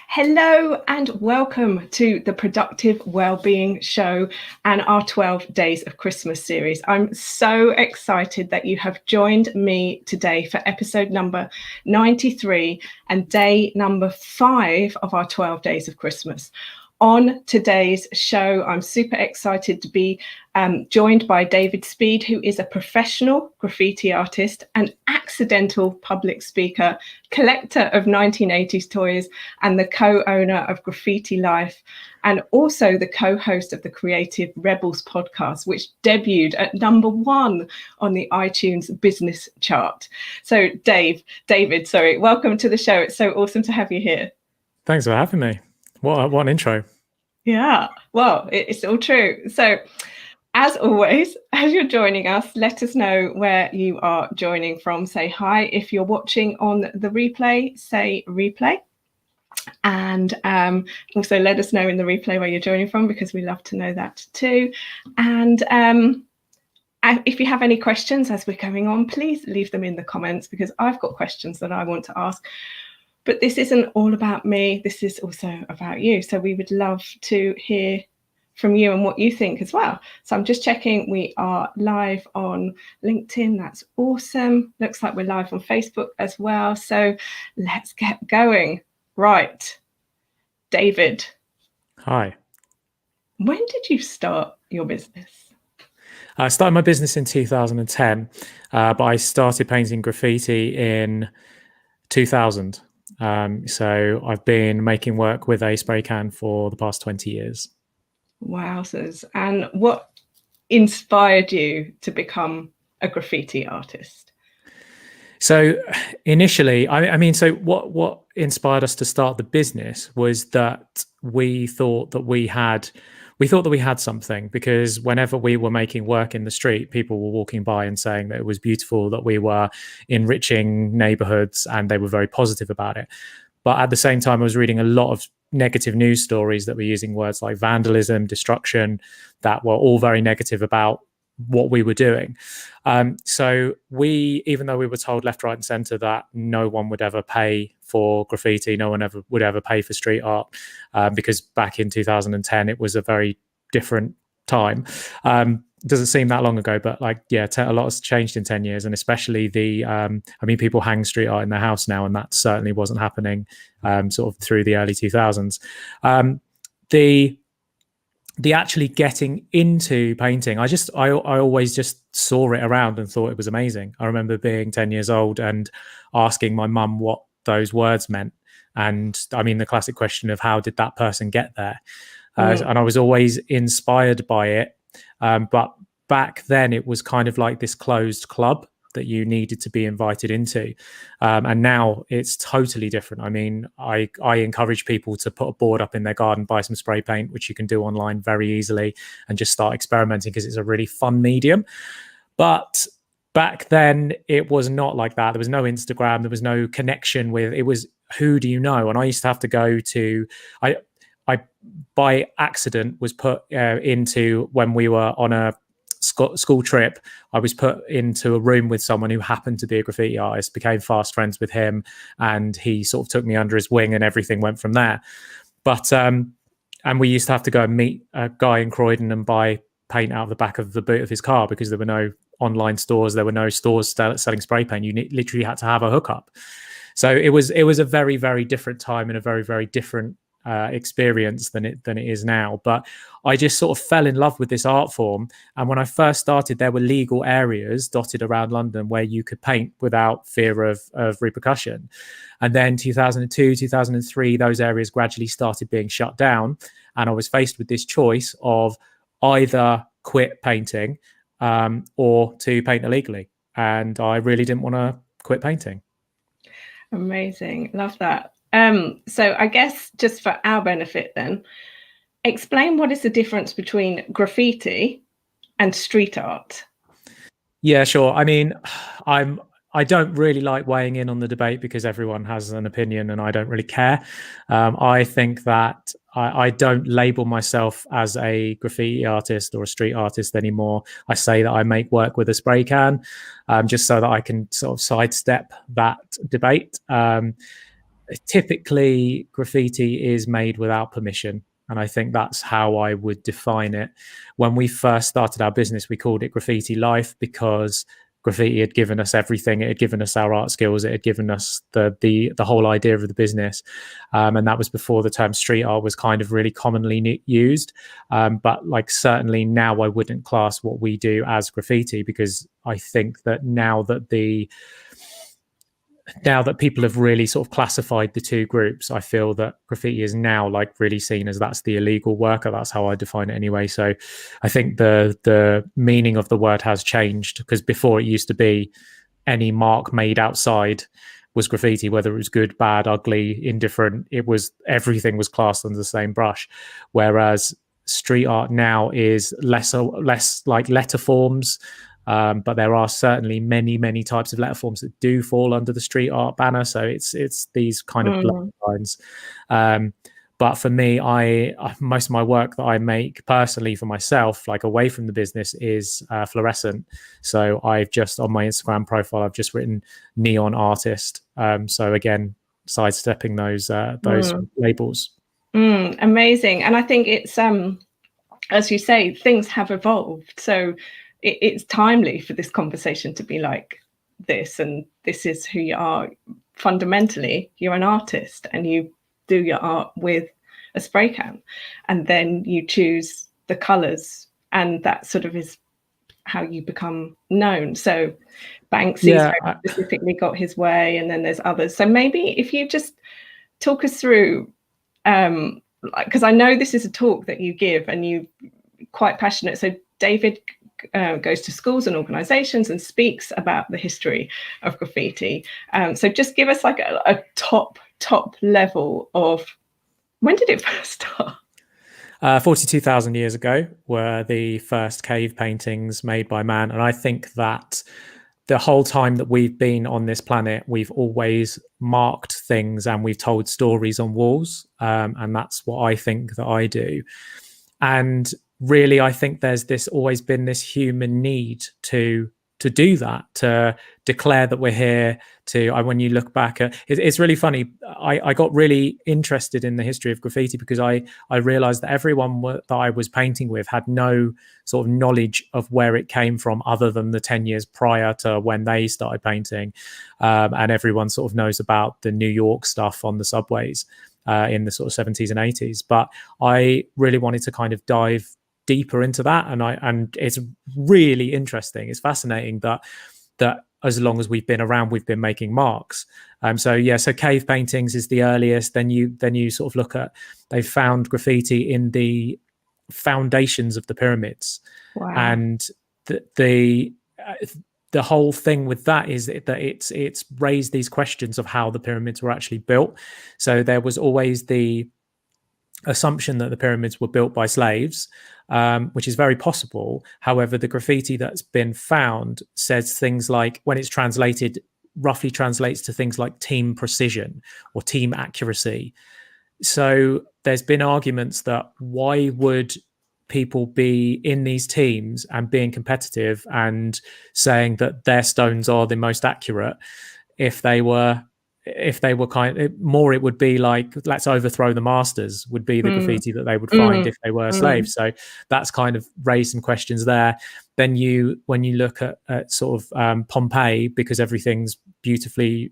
Hello and welcome to the Productive Wellbeing Show and our 12 Days of Christmas series. I'm so excited that you have joined me today for episode number 93 and day number 5 of our 12 Days of Christmas. On today's show, I'm super excited to be joined by David Speed, who is a professional graffiti artist, an accidental public speaker, collector of 1980s toys, and the co-owner of Graffiti Life, and also the co-host of the Creative Rebels podcast, which debuted at #1 on the iTunes business chart. So David, welcome to the show. It's so awesome to have you here. Thanks for having me. What an intro. Yeah, well, it's all true. So as always, as you're joining us, let us know where you are joining from. Say hi. If you're watching on the replay, say replay. And also let us know in the replay where you're joining from, because we love to know that too. And if you have any questions as we're going on, please leave them in the comments, because I've got questions that I want to ask. But this isn't all about me. This is also about you. So we would love to hear from you and what you think as well. So I'm just checking. We are live on LinkedIn. That's awesome. Looks like we're live on Facebook as well. So let's get going. Right. David. Hi. When did you start your business? I started my business in 2010, but I started painting graffiti in 2000. So I've been making work with a spray can for the past 20 years. Wowzers. And what inspired you to become a graffiti artist? So initially, so what inspired us to start the business was that we thought that we had something, because whenever we were making work in the street, people were walking by and saying that it was beautiful, that we were enriching neighborhoods, and they were very positive about it. But at the same time, I was reading a lot of negative news stories that were using words like vandalism, destruction, that were all very negative about what we were doing. So even though we were told left, right, and center that no one would ever pay for graffiti, no one would ever pay for street art, because back in 2010 it was a very different time. Doesn't seem that long ago, but a lot has changed in 10 years, and especially people hang street art in their house now, and that certainly wasn't happening sort of through the early 2000s. The actually getting into painting, I always just saw it around and thought it was amazing. I remember being 10 years old and asking my mum what those words meant. And I mean, the classic question of how did that person get there? And I was always inspired by it. But back then it was kind of like this closed club that you needed to be invited into. And now it's totally different. I mean, I encourage people to put a board up in their garden, buy some spray paint, which you can do online very easily, and just start experimenting, because it's a really fun medium. But back then it was not like that. There was no Instagram. There was no connection with, it was, who do you know? And I used to have to go to, I by accident was put into, when we were on a school trip, I was put into a room with someone who happened to be a graffiti artist, became fast friends with him, and he sort of took me under his wing, and everything went from there. But and we used to have to go and meet a guy in Croydon and buy paint out of the back of the boot of his car, because there were no online stores, there were no stores selling spray paint. You literally had to have a hookup. So it was a very, very different time, and a very, very different experience than it is now. But I just sort of fell in love with this art form, and when I first started, there were legal areas dotted around London where you could paint without fear of repercussion. And then 2002, 2003, those areas gradually started being shut down, and I was faced with this choice of either quit painting or to paint illegally, and I really didn't want to quit painting. Amazing, love that. So I guess just for our benefit then, explain what is the difference between graffiti and street art? Yeah, sure. I mean, I don't really like weighing in on the debate, because everyone has an opinion and I don't really care. I think that I don't label myself as a graffiti artist or a street artist anymore. I say that I make work with a spray can, just so that I can sort of sidestep that debate. typically graffiti is made without permission. And I think that's how I would define it. When we first started our business, we called it Graffiti Life because graffiti had given us everything. It had given us our art skills. It had given us the whole idea of the business. And that was before the term street art was kind of really commonly used. But like certainly now I wouldn't class what we do as graffiti, because I think that now that people have really sort of classified the two groups, I feel that graffiti is now like really seen as that's the illegal worker. That's how I define it anyway. So I think the meaning of the word has changed, because before it used to be any mark made outside was graffiti, whether it was good, bad, ugly, indifferent. Everything was classed under the same brush. Whereas street art now is less like letter forms. But there are certainly many types of letter forms that do fall under the street art banner. So it's these kind of blurred lines. But for me, most of my work that I make personally for myself, like away from the business, is fluorescent. So I've just on my Instagram profile, I've just written neon artist. So again, sidestepping those labels. Amazing. And I think it's as you say, things have evolved. So it's timely for this conversation to be like this, and this is who you are. Fundamentally, you're an artist and you do your art with a spray can, and then you choose the colors, and that sort of is how you become known. So Banksy's specifically got his way, and then there's others. So maybe if you just talk us through, because I know this is a talk that you give and you're quite passionate. So David goes to schools and organizations and speaks about the history of graffiti. So just give us like a top level of when did it first start? 42,000 years ago were the first cave paintings made by man. And I think that the whole time that we've been on this planet, we've always marked things and we've told stories on walls. And that's what I think that I do. And really, I think there's always been this human need to do that, to declare that we're here. When you look back at it's really funny. I got really interested in the history of graffiti because I realized that everyone that I was painting with had no sort of knowledge of where it came from other than the 10 years prior to when they started painting. And everyone sort of knows about the New York stuff on the subways in the sort of 70s and 80s. But I really wanted to kind of dive deeper into that, and it's really interesting. It's fascinating that as long as we've been around, we've been making marks. So cave paintings is the earliest. Then you sort of look at, they found graffiti in the foundations of the pyramids. Wow. And the whole thing with that is that it's raised these questions of how the pyramids were actually built. So there was always the assumption that the pyramids were built by slaves, which is very possible. However, the graffiti that's been found says things like, when it's translated, roughly translates to things like team precision or team accuracy. So there's been arguments that why would people be in these teams and being competitive and saying that their stones are the most accurate if they were kind of more, it would be like, let's overthrow the masters, would be the graffiti that they would find if they were slaves. So that's kind of raised some questions there. Then when you look at sort of Pompeii, because everything's beautifully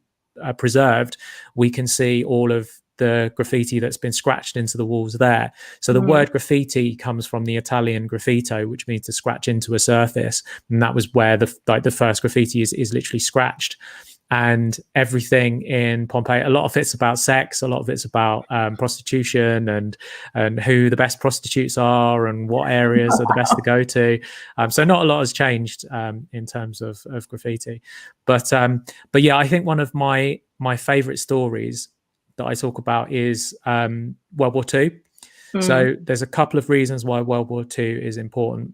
preserved, we can see all of the graffiti that's been scratched into the walls there. So the word graffiti comes from the Italian graffito, which means to scratch into a surface, and that was where the first graffiti is literally scratched. And everything in Pompeii, a lot of it's about sex, a lot of it's about prostitution and who the best prostitutes are and what areas are the best to go to. So not a lot has changed in terms of graffiti. But yeah, I think one of my favorite stories that I talk about is World War II. So there's a couple of reasons why World War II is important.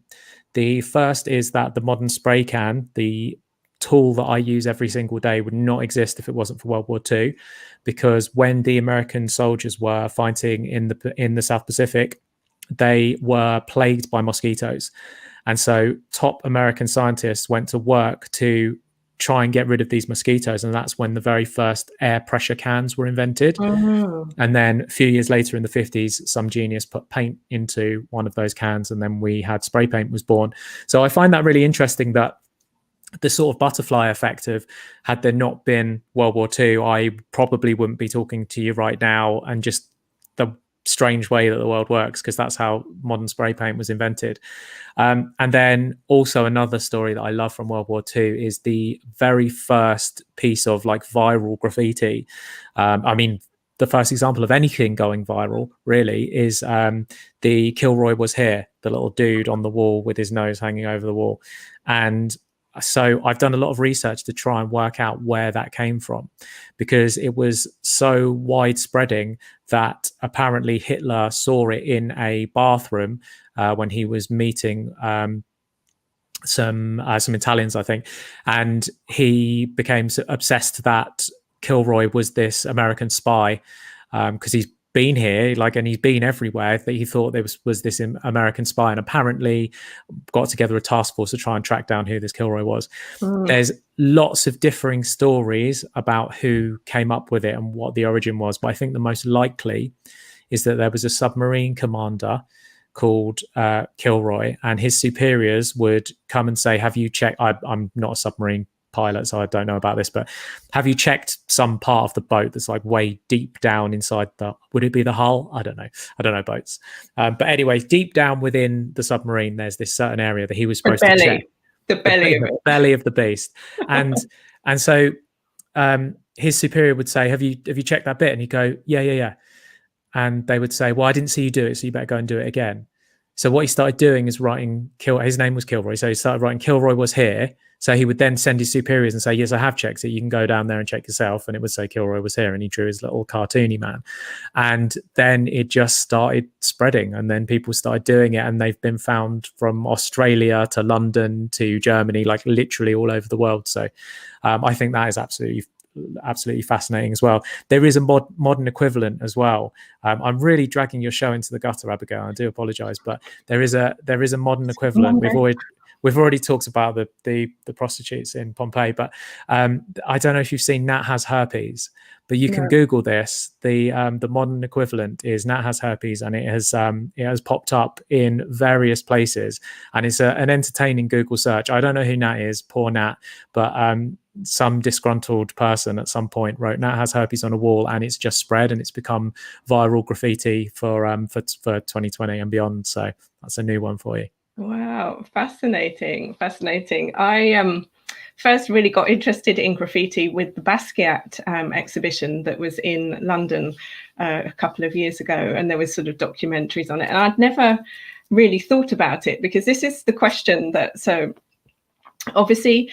The first is that the modern spray can, the tool that I use every single day, would not exist if it wasn't for World War II, because when the American soldiers were fighting in the South Pacific, they were plagued by mosquitoes. And so top American scientists went to work to try and get rid of these mosquitoes. And that's when the very first air pressure cans were invented. And then a few years later in the 50s, some genius put paint into one of those cans, and then we had spray paint was born. So I find that really interesting, that the sort of butterfly effect of, had there not been World War II, I probably wouldn't be talking to you right now, and just the strange way that the world works, because that's how modern spray paint was invented. And then also another story that I love from World War II is the very first piece of like viral graffiti. I mean, the first example of anything going viral really is the Kilroy was here, the little dude on the wall with his nose hanging over the wall. And so I've done a lot of research to try and work out where that came from, because it was so widespreading that apparently Hitler saw it in a bathroom when he was meeting some Italians, I think, and he became so obsessed that Kilroy was this American spy, because he's been here, like, and he's been everywhere, that he thought there was this American spy, and apparently got together a task force to try and track down who this Kilroy was. There's lots of differing stories about who came up with it and what the origin was, but I think the most likely is that there was a submarine commander called Kilroy, and his superiors would come and say, have you checked, I'm not a submarine pilot, so I don't know about this, but have you checked some part of the boat that's like way deep down inside would it be the hull? I don't know boats. But anyway, deep down within the submarine, there's this certain area that he was supposed to check. The belly of the beast. And so his superior would say, have you checked that bit? And he'd go, yeah. And they would say, well, I didn't see you do it, so you better go and do it again. So what he started doing is writing, his name was Kilroy, so he started writing Kilroy was here. So he would then send his superiors and say, yes, I have checked it. You can go down there and check yourself. And it would say Kilroy was here. And he drew his little cartoony man. And then it just started spreading. And then people started doing it. And they've been found from Australia to London to Germany, like literally all over the world. So I think that is absolutely fascinating as well. There is a modern equivalent as well. I'm really dragging your show into the gutter, Abigail. I do apologize, but there is a modern equivalent. We've already talked about the prostitutes in Pompeii, but I don't know if you've seen Nat has herpes, but you can Google this. The modern equivalent is Nat has herpes, and it has popped up in various places, and it's an entertaining Google search. I don't know who Nat is, poor Nat, but some disgruntled person at some point wrote Nat has herpes on a wall, and it's just spread, and it's become viral graffiti for 2020 and beyond. So that's a new one for you. Wow, fascinating. I first really got interested in graffiti with the Basquiat exhibition that was in London a couple of years ago, and there was sort of documentaries on it, and I'd never really thought about it, because this is the question that, so obviously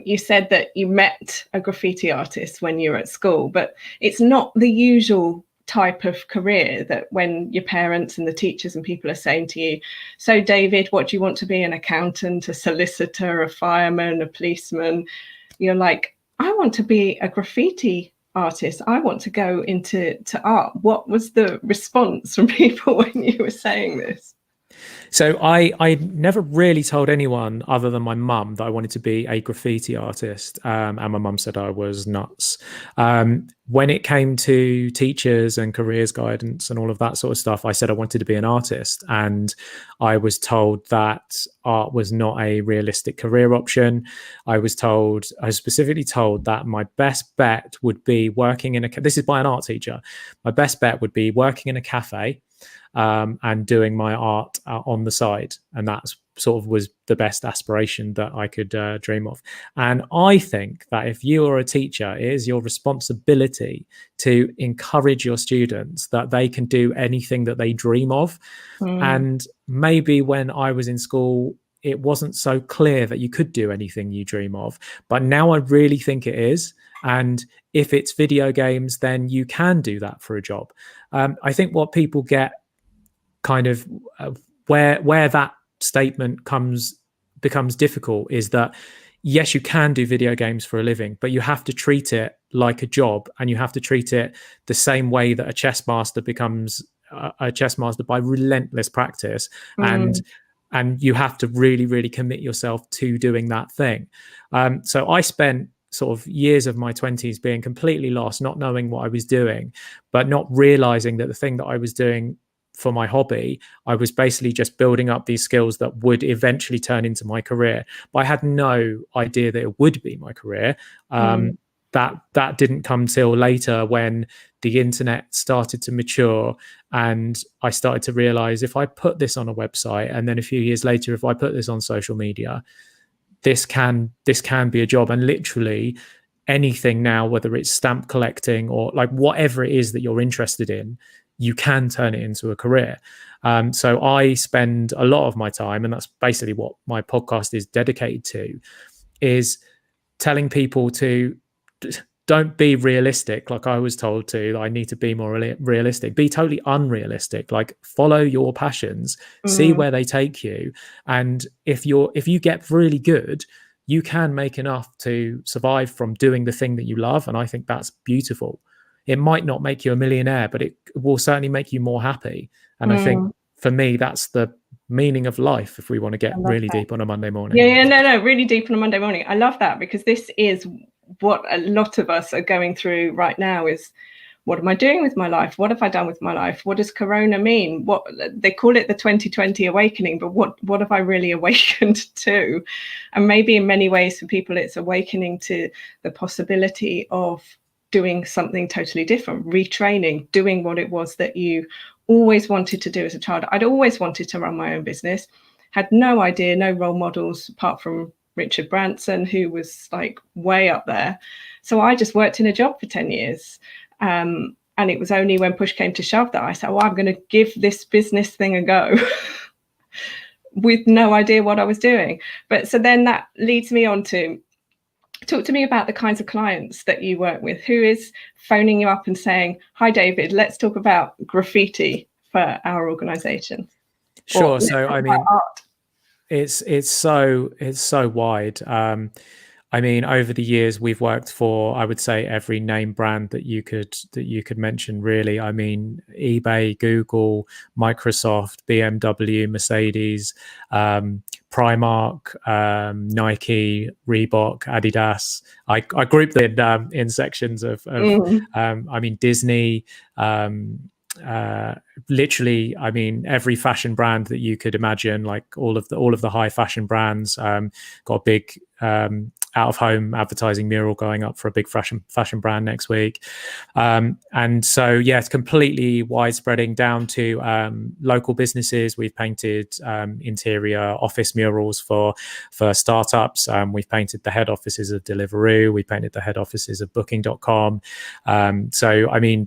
you said that you met a graffiti artist when you were at school, but it's not the usual type of career that when your parents and the teachers and people are saying to you, so David, what do you want to be? An accountant, a solicitor, a fireman, a policeman? You're like, I want to be a graffiti artist. I want to go into art. What was the response from people when you were saying this? So I never really told anyone other than my mum that I wanted to be a graffiti artist, and my mum said I was nuts. When it came to teachers and careers guidance and all of that sort of stuff, I said I wanted to be an artist, and I was told that art was not a realistic career option. I was specifically told that my best bet would be working in this is by an art teacher. My best bet would be working in a cafe and doing my art on the side, and that sort of was the best aspiration that I could dream of. And I think that if you are a teacher, it is your responsibility to encourage your students that they can do anything that they dream of. And maybe when I was in school, it wasn't so clear that you could do anything you dream of, but now I really think it is. And if it's video games, then you can do that for a job. I think what people get kind of where that statement becomes difficult is that, yes, you can do video games for a living, but you have to treat it like a job, and you have to treat it the same way that a chess master becomes a chess master, by relentless practice. And and you have to really, really commit yourself to doing that thing. So I spent sort of years of my 20s being completely lost, not knowing what I was doing, but not realizing that the thing that I was doing for my hobby, I was basically just building up these skills that would eventually turn into my career. But I had no idea that it would be my career. That didn't come till later, when the internet started to mature, and I started to realize, if I put this on a website, and then a few years later, if I put this on social media, this can be a job. And literally anything now, whether it's stamp collecting or like whatever it is that you're interested in, you can turn it into a career. So I spend a lot of my time, and that's basically what my podcast is dedicated to, is telling people to don't be realistic. Like I was told to, I need to be more realistic. Be totally unrealistic. Like follow your passions, see where they take you. And if you get really good, you can make enough to survive from doing the thing that you love. And I think that's beautiful. It might not make you a millionaire, but it will certainly make you more happy. And I think for me, that's the meaning of life, if we want to get really deep on a Monday morning. No, really deep on a Monday morning. I love that, because this is what a lot of us are going through right now, is what am I doing with my life? What have I done with my life? What does Corona mean? What they call it, the 2020 awakening, but what have I really awakened to? And maybe in many ways for people, it's awakening to the possibility of doing something totally different, retraining, doing what it was that you always wanted to do as a child. I'd always wanted to run my own business, had no idea, no role models apart from Richard Branson, who was like way up there. So I just worked in a job for 10 years. And it was only when push came to shove that I said, I'm going to give this business thing a go with no idea what I was doing. But so then that leads me on to talk to me about the kinds of clients that you work with. Who is phoning you up and saying, hi, David, let's talk about graffiti for our organization? Sure. So, I mean, it's so wide. I mean, over the years, we've worked for, I would say, every name brand that you could mention, really. I mean, eBay, Google, Microsoft, BMW, Mercedes, Primark, Nike, Reebok, Adidas. I grouped them in sections of I mean, Disney, literally, I mean, every fashion brand that you could imagine, like all of the high fashion brands. Got a big out of home advertising mural going up for a big fashion brand next week. And so, yeah, it's completely widespreading down to local businesses. We've painted interior office murals for startups. We've painted the head offices of Deliveroo. We painted the head offices of Booking.com. So, I mean,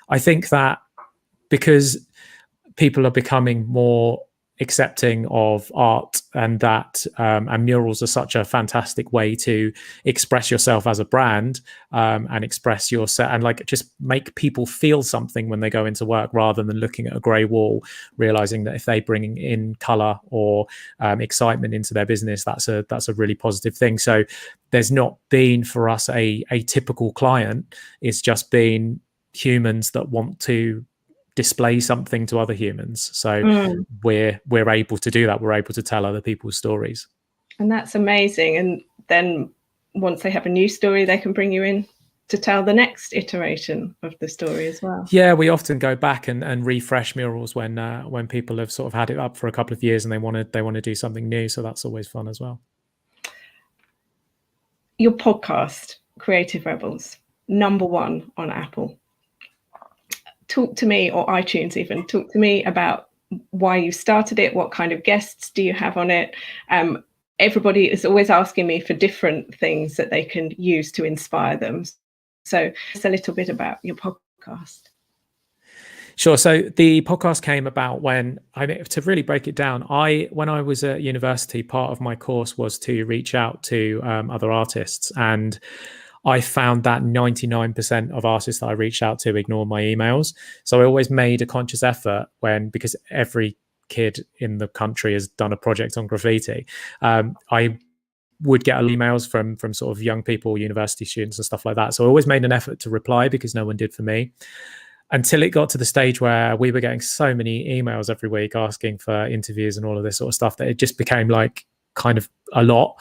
I think that because people are becoming more accepting of art, and that and murals are such a fantastic way to express yourself as a brand, and express yourself, and like just make people feel something when they go into work, rather than looking at a grey wall, realizing that if they bring in color or excitement into their business, that's a really positive thing. So there's not been for us a typical client. It's just been humans that want to display something to other humans. So we're able to do that. We're able to tell other people's stories. And that's amazing. And then once they have a new story, they can bring you in to tell the next iteration of the story as well. Yeah, we often go back and refresh murals when people have sort of had it up for a couple of years and they want to do something new. So that's always fun as well. Your podcast, Creative Rebels, #1 on Apple. Talk to me, or iTunes even, talk to me about why you started it. What kind of guests do you have on it? Everybody is always asking me for different things that they can use to inspire them. So just a little bit about your podcast. Sure. So the podcast came about when, to really break it down, when I was at university, part of my course was to reach out to other artists, and I found that 99% of artists that I reached out to ignore my emails. So I always made a conscious effort because every kid in the country has done a project on graffiti. I would get emails from sort of young people, university students and stuff like that. So I always made an effort to reply, because no one did for me. until it got to the stage where we were getting so many emails every week asking for interviews and all of this sort of stuff that it just became like kind of a lot.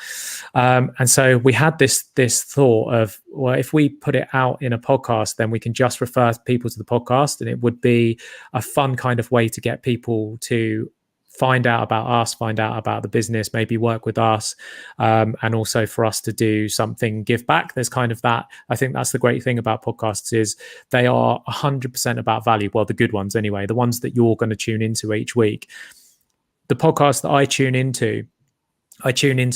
And so we had this thought of, well, if we put it out in a podcast, then we can just refer people to the podcast, and it would be a fun kind of way to get people to find out about us, find out about the business, maybe work with us, and also for us to do something, give back. There's kind of that. I think that's the great thing about podcasts is they are 100% about value. Well, the good ones anyway, the ones that you're going to tune into each week. The podcasts that I tune into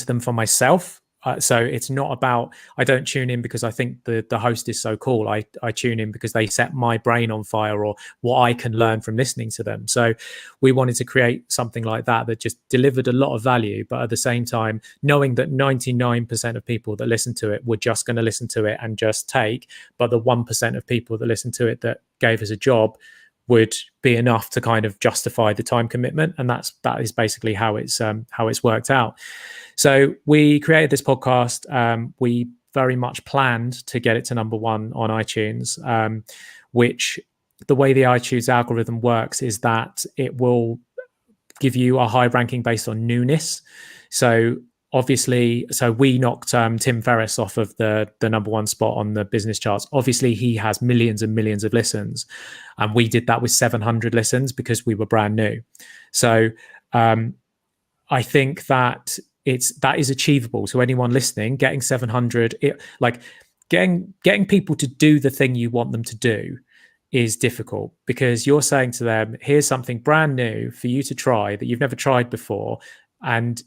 them for myself. So it's not about, I don't tune in because I think the host is so cool. I tune in because they set my brain on fire, or what I can learn from listening to them. So we wanted to create something like that just delivered a lot of value, but at the same time, knowing that 99% of people that listen to it were just going to listen to it and just take, but the 1% of people that listened to it that gave us a job would be enough to kind of justify the time commitment. And that is basically how it's worked out. So we created this podcast. We very much planned to get it to number 1 on iTunes, which the way the iTunes algorithm works is that it will give you a high ranking based on newness. So obviously, we knocked Tim Ferriss off of the number 1 spot on the business charts. Obviously, he has millions and millions of listens, and we did that with 700 listens because we were brand new. So I think that that is achievable. So anyone listening, getting 700, getting people to do the thing you want them to do is difficult, because you're saying to them, here's something brand new for you to try that you've never tried before, and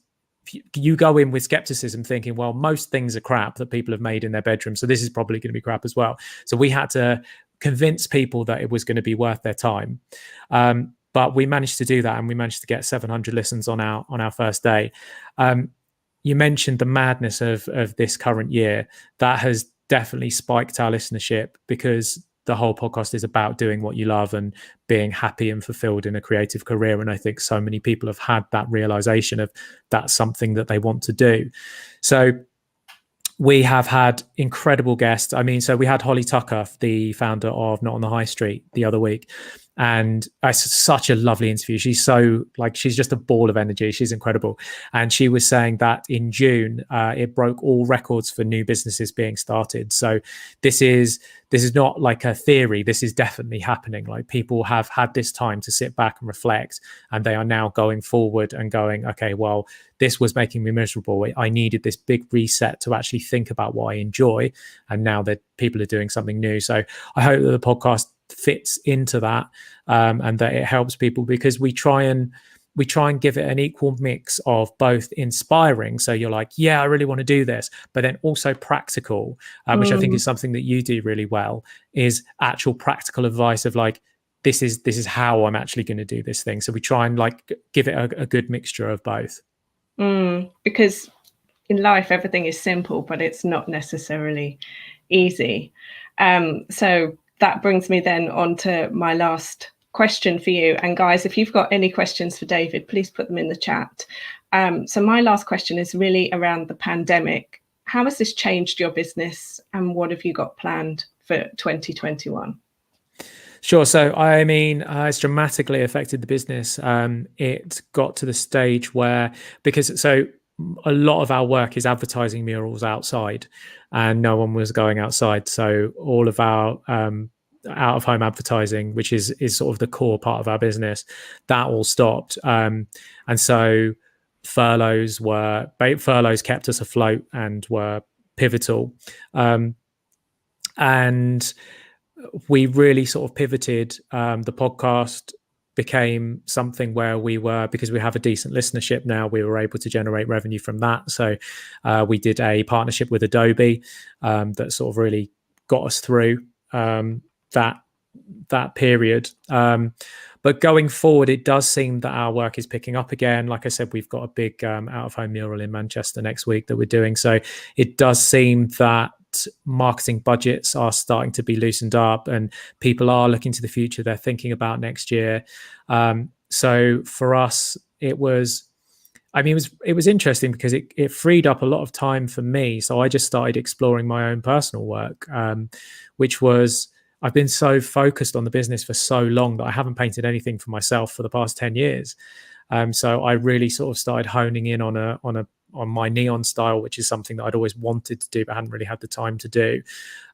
you go in with skepticism thinking, well, most things are crap that people have made in their bedroom, so this is probably going to be crap as well. So we had to convince people that it was going to be worth their time. But we managed to do that, and we managed to get 700 listens on our first day. You mentioned the madness of this current year. That has definitely spiked our listenership, because the whole podcast is about doing what you love and being happy and fulfilled in a creative career. And I think so many people have had that realization of that's something that they want to do. So we have had incredible guests. I mean, so we had Holly Tucker, the founder of Not on the High Street, the other week. And it's such a lovely interview. She's she's just a ball of energy. She's incredible. And she was saying that in June, it broke all records for new businesses being started. So this is not like a theory. This is definitely happening. Like, people have had this time to sit back and reflect, and they are now going forward and going, okay, well, this was making me miserable. I needed this big reset to actually think about what I enjoy. And now that people are doing something new. So I hope that the podcast fits into that, and that it helps people, because we try and give it an equal mix of both inspiring, so you're like, yeah, I really want to do this, but then also practical, which I think is something that you do really well, is actual practical advice of like, this is how I'm actually going to do this thing. So we try and give it a good mixture of both. Because in life everything is simple, but it's not necessarily easy. So that brings me then on to my last question for you. And guys, if you've got any questions for David, please put them in the chat. So my last question is really around the pandemic. How has this changed your business, and what have you got planned for 2021? Sure. So, I mean, it's dramatically affected the business. It got to the stage where, a lot of our work is advertising murals outside, and no one was going outside. So all of our out of home advertising, which is sort of the core part of our business, that all stopped. And so furloughs kept us afloat and were pivotal. And we really sort of pivoted. The podcast became something where because we have a decent listenership now, we were able to generate revenue from that. So we did a partnership with Adobe that sort of really got us through that period. But going forward, it does seem that our work is picking up again. Like I said, we've got a big out-of-home mural in Manchester next week that we're doing. So it does seem that marketing budgets are starting to be loosened up, and people are looking to the future. They're thinking about next year. So for us, it was interesting because it freed up a lot of time for me. So I just started exploring my own personal work, which was, I've been so focused on the business for so long that I haven't painted anything for myself for the past 10 years. So I really sort of started honing in on my neon style, which is something that I'd always wanted to do but hadn't really had the time to do.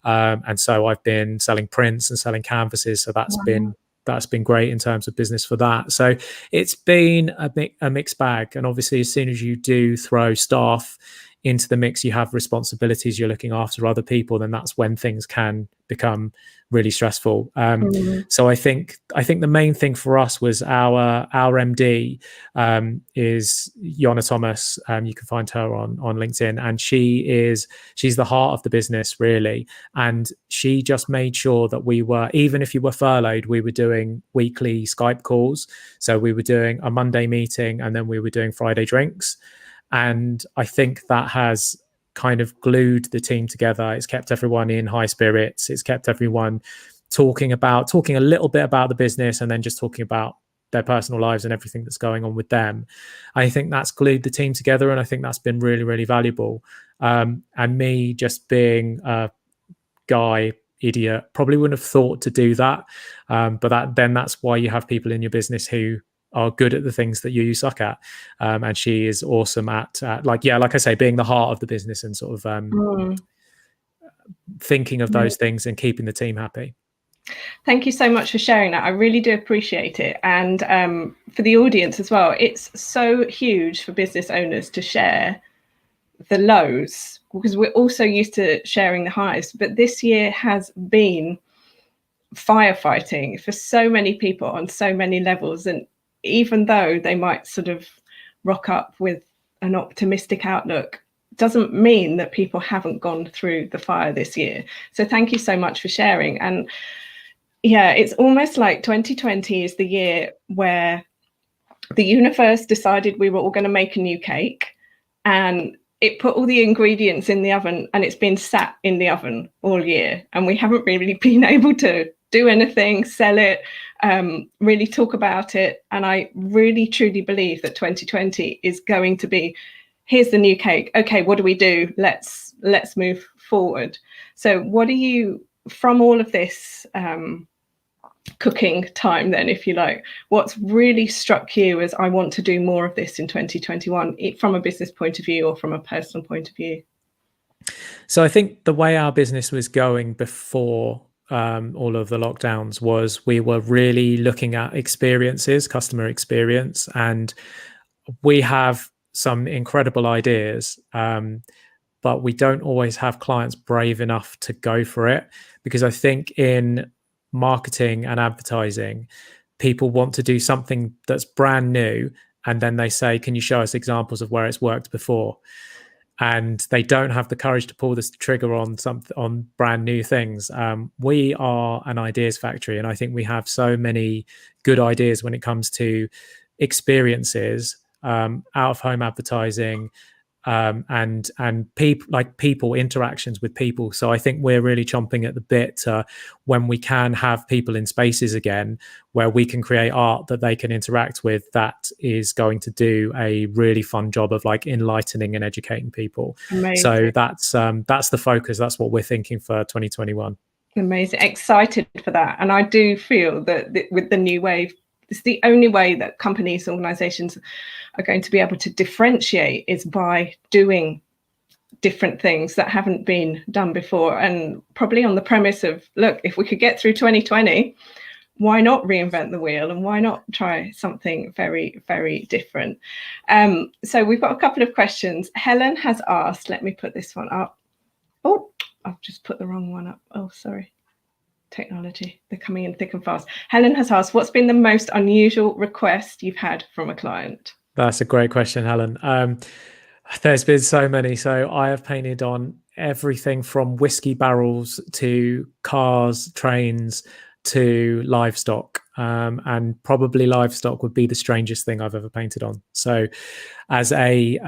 And so I've been selling prints and selling canvases. So that's been great in terms of business for that. So it's been a mixed bag. And obviously, as soon as you do throw staff into the mix, you have responsibilities, you're looking after other people, then that's when things can become really stressful. So I think the main thing for us was our MD is Yana Thomas. You can find her on LinkedIn, and she's the heart of the business, really. And she just made sure that we were, even if you were furloughed, we were doing weekly Skype calls. So we were doing a Monday meeting, and then we were doing Friday drinks. And I think that has kind of glued the team together. It's kept everyone in high spirits. It's kept everyone talking a little bit about the business, and then just talking about their personal lives and everything that's going on with them. I think that's glued the team together, and I think that's been really, really valuable. And me just being a guy idiot probably wouldn't have thought to do that. But that's why you have people in your business who are good at the things that you suck at. And she is awesome at like I say, being the heart of the business and sort of thinking of those things and keeping the team happy. Thank you so much for sharing that. I really do appreciate it. And for the audience as well, it's so huge for business owners to share the lows, because we're also used to sharing the highs. But this year has been firefighting for so many people on so many levels. And even though they might sort of rock up with an optimistic outlook, doesn't mean that people haven't gone through the fire this year. So thank you so much for sharing. And yeah, it's almost like 2020 is the year where the universe decided we were all going to make a new cake, and it put all the ingredients in the oven, and it's been sat in the oven all year, and we haven't really been able to do anything, sell it, really talk about it. And I really truly believe that 2020 is going to be, here's the new cake. Okay, what do we do? Let's move forward. So what do you, from all of this cooking time then, if you like, what's really struck you as I want to do more of this in 2021 from a business point of view or from a personal point of view? So I think the way our business was going before all of the lockdowns was we were really looking at experiences, customer experience, and we have some incredible ideas, but we don't always have clients brave enough to go for it, because I think in marketing and advertising, people want to do something that's brand new, and then they say, can you show us examples of where it's worked before? And they don't have the courage to pull this trigger on brand new things. We are an ideas factory, and I think we have so many good ideas when it comes to experiences, out of home advertising, and people interactions with people. So I think we're really chomping at the bit when we can have people in spaces again where we can create art that they can interact with, that is going to do a really fun job of like enlightening and educating people. Amazing. So that's the focus. That's what we're thinking for 2021. Amazing. Excited for that. And I do feel that with the new wave, it's the only way that companies, organizations are going to be able to differentiate is by doing different things that haven't been done before. And probably on the premise of, look, if we could get through 2020, why not reinvent the wheel, and why not try something very, very different? So we've got a couple of questions. Helen has asked, let me put this one up. Oh, I've just put the wrong one up. Oh, sorry. Technology, they're coming in thick and fast. Helen has asked, what's been the most unusual request you've had from a client? That's a great question, Helen. There's been so many. So I have painted on everything from whiskey barrels to cars, trains, to livestock. And probably livestock would be the strangest thing I've ever painted on. So as a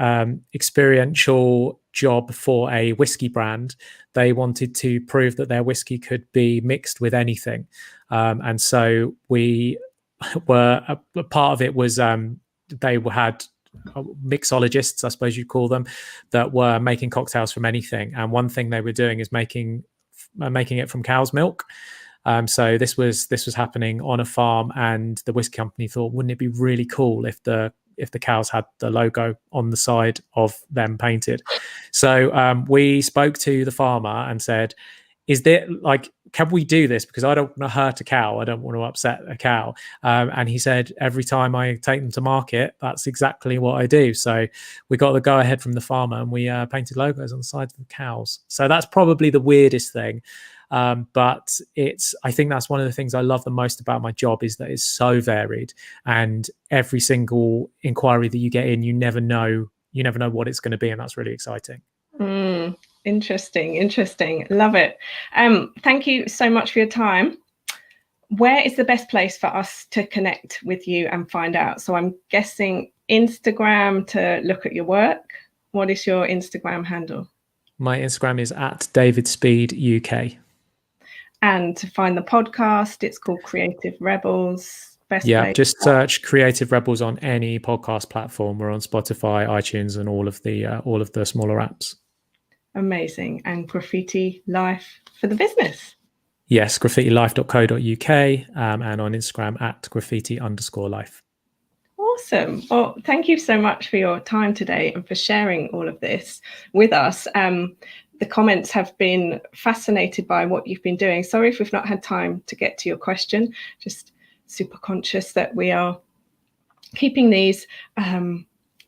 experiential job for a whiskey brand, they wanted to prove that their whiskey could be mixed with anything. And so we were, a part of it was they had mixologists, I suppose you'd call them, that were making cocktails from anything. And one thing they were doing is making it from cow's milk. So this was happening on a farm, and the whiskey company thought, wouldn't it be really cool if the cows had the logo on the side of them painted? So we spoke to the farmer and said, is there, like, can we do this? Because I don't want to hurt a cow. I don't want to upset a cow. And he said, every time I take them to market, that's exactly what I do. So we got the go ahead from the farmer, and we painted logos on the sides of the cows. So that's probably the weirdest thing. But I think that's one of the things I love the most about my job, is that it's so varied, and every single inquiry that you get in, you never know what it's going to be. And that's really exciting. Interesting. Love it. Thank you so much for your time. Where is the best place for us to connect with you and find out? So I'm guessing Instagram to look at your work. What is your Instagram handle? My Instagram is @DavidSpeed UK. And to find the podcast, it's called Creative Rebels. Just search Creative Rebels on any podcast platform. We're on Spotify, iTunes, and all of the smaller apps. Amazing. And Graffiti Life for the business. Yes, graffitilife.co.uk, and on Instagram @graffiti_life. Awesome. Well, thank you so much for your time today and for sharing all of this with us. The comments have been fascinated by what you've been doing. Sorry if we've not had time to get to your question. Just super conscious that we are keeping these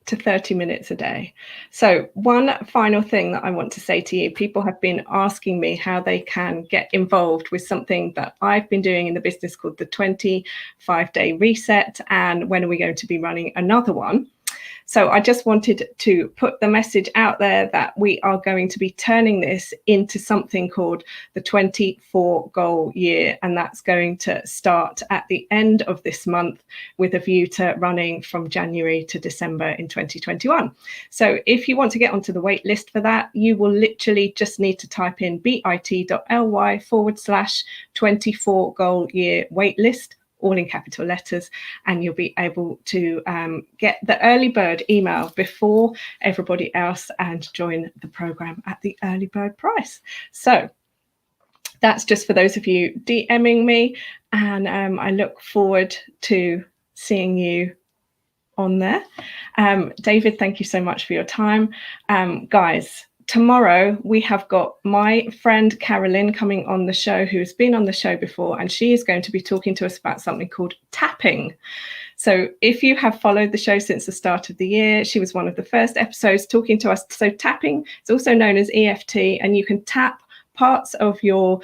to 30 minutes a day. So one final thing that I want to say to you, people have been asking me how they can get involved with something that I've been doing in the business called the 25-day reset, and when are we going to be running another one? So I just wanted to put the message out there that we are going to be turning this into something called the 24 goal year. And that's going to start at the end of this month with a view to running from January to December in 2021. So if you want to get onto the wait list for that, you will literally just need to type in bit.ly/24 goal year wait list, all in capital letters, and you'll be able to get the early bird email before everybody else and join the program at the early bird price. So that's just for those of you DMing me, and I look forward to seeing you on there. David, thank you so much for your time. Guys, tomorrow we have got my friend Carolyn coming on the show, who's been on the show before, and she is going to be talking to us about something called tapping. So if you have followed the show since the start of the year, she was one of the first episodes talking to us. So tapping is also known as EFT, and you can tap parts of your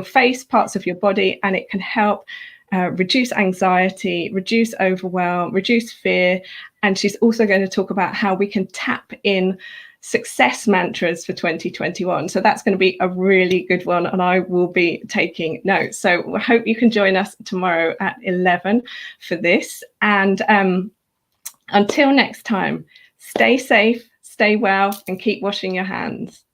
face, parts of your body, and it can help reduce anxiety, reduce overwhelm, reduce fear. And she's also going to talk about how we can tap in success mantras for 2021. So that's going to be a really good one, and I will be taking notes. So I hope you can join us tomorrow at 11 for this. And until next time, stay safe, stay well, and keep washing your hands.